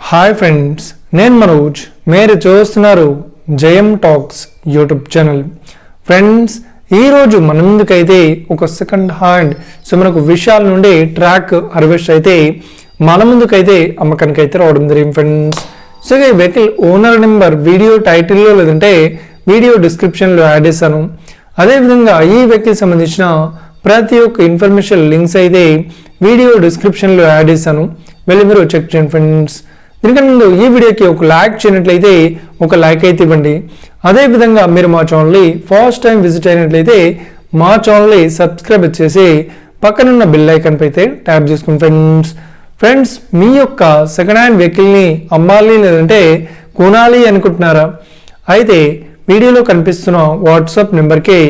Hi friends, నేను మనోజ్. మీరు చూస్తున్నారు జయం టాక్స్ యూట్యూబ్ ఛానల్. ఫ్రెండ్స్, ఈరోజు మన ముందుకైతే ఒక సెకండ్ హ్యాండ్ మనకు విశాల నుండి ట్రాక్ హార్వెస్ట్ అయితే మన ముందుకైతే అమ్మకానికి అయితే రావడం జరిగింది ఫ్రెండ్స్. సో ఈ వెహికల్ ఓనర్ నెంబర్ వీడియో టైటిల్లో లేదంటే వీడియో డిస్క్రిప్షన్లో యాడ్ చేశాను. అదేవిధంగా ఈ వెహికల్ సంబంధించిన ప్రతి ఒక్క ఇన్ఫర్మేషన్ లింక్స్ అయితే వీడియో డిస్క్రిప్షన్లో యాడ్ చేశాను, వెళ్ళి మీరు చెక్ చేయండి ఫ్రెండ్స్. దీనికన్నా ముందు ఈ వీడియోకి ఒక లైక్ చేయనట్లయితే ఒక లైక్ అయితే ఇవ్వండి. అదేవిధంగా మీరు మా ఛానల్ని ఫస్ట్ టైం విజిట్ అయినట్లయితే మా ఛానల్ని సబ్స్క్రైబ్ చేసి పక్కనున్న బెల్ ఐకాన్ పై అయితే ట్యాప్ చేసుకోండి ఫ్రెండ్స్. ఫ్రెండ్స్, మీ యొక్క సెకండ్ హ్యాండ్ వెహికల్ని అమ్మాలి లేదంటే కొనాలి అనుకుంటున్నారా? అయితే వీడియోలో కనిపిస్తున్న వాట్సాప్ నెంబర్కి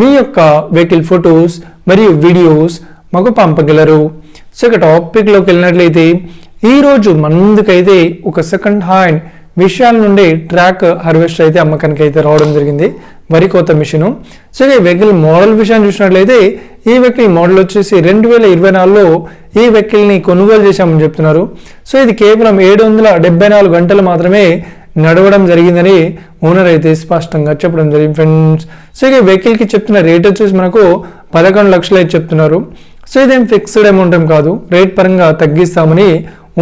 మీ యొక్క వెహికల్ ఫొటోస్ మరియు వీడియోస్ మాకు పంపగలరు. సో ఇక టాపిక్లోకి వెళ్ళినట్లయితే ఈరోజు మన ముందుకైతే ఒక సెకండ్ హ్యాండ్ విశాల నుండి ట్రాక్ హార్వెస్టర్ అయితే అమ్మకానికి అయితే రావడం జరిగింది, వరి కోత మిషను. సో ఈ వెహికల్ మోడల్ విషయాన్ని చూసినట్లయితే ఈ వెహికల్ మోడల్ వచ్చేసి 2024లో ఈ వెహికల్ని కొనుగోలు చేశామని చెప్తున్నారు. సో ఇది కేవలం 774 గంటలు మాత్రమే నడవడం జరిగిందని ఓనర్ అయితే స్పష్టంగా చెప్పడం జరిగింది ఫ్రెండ్స్. సో ఈ వెహికల్కి చెప్తున్న రేట్ వచ్చేసి మనకు 11 లక్షలు అయితే చెప్తున్నారు. సో ఇదేం ఫిక్స్డ్ అమౌంట్ ఏం కాదు, రేట్ పరంగా తగ్గిస్తామని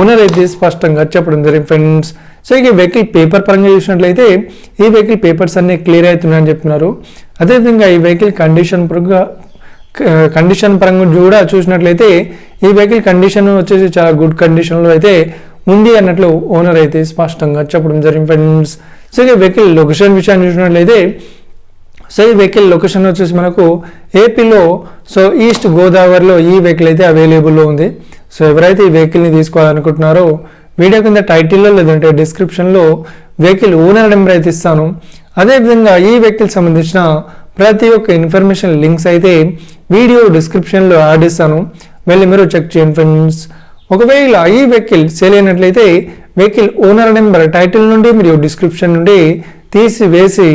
ఓనర్ అయితే స్పష్టంగా చెప్పడం జరిగింది ఫ్రెండ్స్. సో ఈ వెహికల్ పేపర్ పరంగా చూసినట్లయితే ఈ వెహికల్ పేపర్స్ అన్ని క్లియర్ అవుతున్నాయని చెప్తున్నారు. అదేవిధంగా ఈ వెహికల్ కండిషన్ పరంగా కూడా చూసినట్లయితే ఈ వెహికల్ కండిషన్ వచ్చేసి చాలా గుడ్ కండిషన్లో అయితే ఉంది అన్నట్లు ఓనర్ అయితే స్పష్టంగా చెప్పడం జరిగింది ఫ్రెండ్స్. సో ఈ వెహికల్ లొకేషన్ విషయాన్ని చూసినట్లయితే సో ఈ వెహికల్ లొకేషన్ వచ్చేసి మనకు ఏపీలో సో ఈస్ట్ గోదావరిలో ఈ వెహికల్ అయితే అవైలబుల్లో ఉంది. సో ఎవరైతే ఈ వెహికల్ని తీసుకోవాలనుకుంటున్నారో వీడియో కింద టైటిల్లో లేదంటే డిస్క్రిప్షన్లో వెహికల్ ఓనర్ నెంబర్ అయితే ఇస్తాను. అదేవిధంగా ఈ వెహికల్ సంబంధించిన ప్రతి ఒక్క ఇన్ఫర్మేషన్ లింక్స్ అయితే వీడియో డిస్క్రిప్షన్లో యాడ్ ఇస్తాను, వెళ్ళి మీరు చెక్ చేయండి ఫ్రెండ్స్. ఒకవేళ ఈ వెహికల్ సేల్ అయినట్లయితే వెహికల్ ఓనర్ నెంబర్ టైటిల్ నుండి మరియు డిస్క్రిప్షన్ నుండి తీసివేసి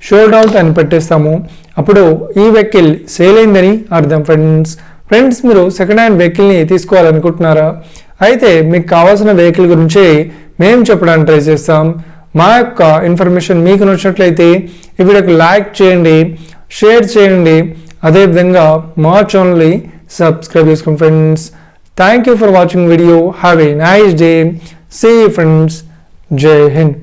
షోడ్ అవుట్ అని పెట్టేస్తాము, అప్పుడు ఈ వెహికల్ సేల్ అయిందని అర్థం ఫ్రెండ్స్. ఫ్రెండ్స్, మీరు సెకండ్ హ్యాండ్ వెహికల్ని తీసుకోవాలనుకుంటున్నారా? అయితే మీకు కావాల్సిన వెహికల్ గురించి మేము చెప్పడానికి ట్రై చేస్తాం. మా యొక్క ఇన్ఫర్మేషన్ మీకు నచ్చినట్లయితే ఈ వీడియోకి లైక్ చేయండి, షేర్ చేయండి, అదేవిధంగా మా ఛానల్ని సబ్స్క్రైబ్ చేసుకోండి friends. Thank you for watching video. Have a nice day. See you friends. జై హింద్.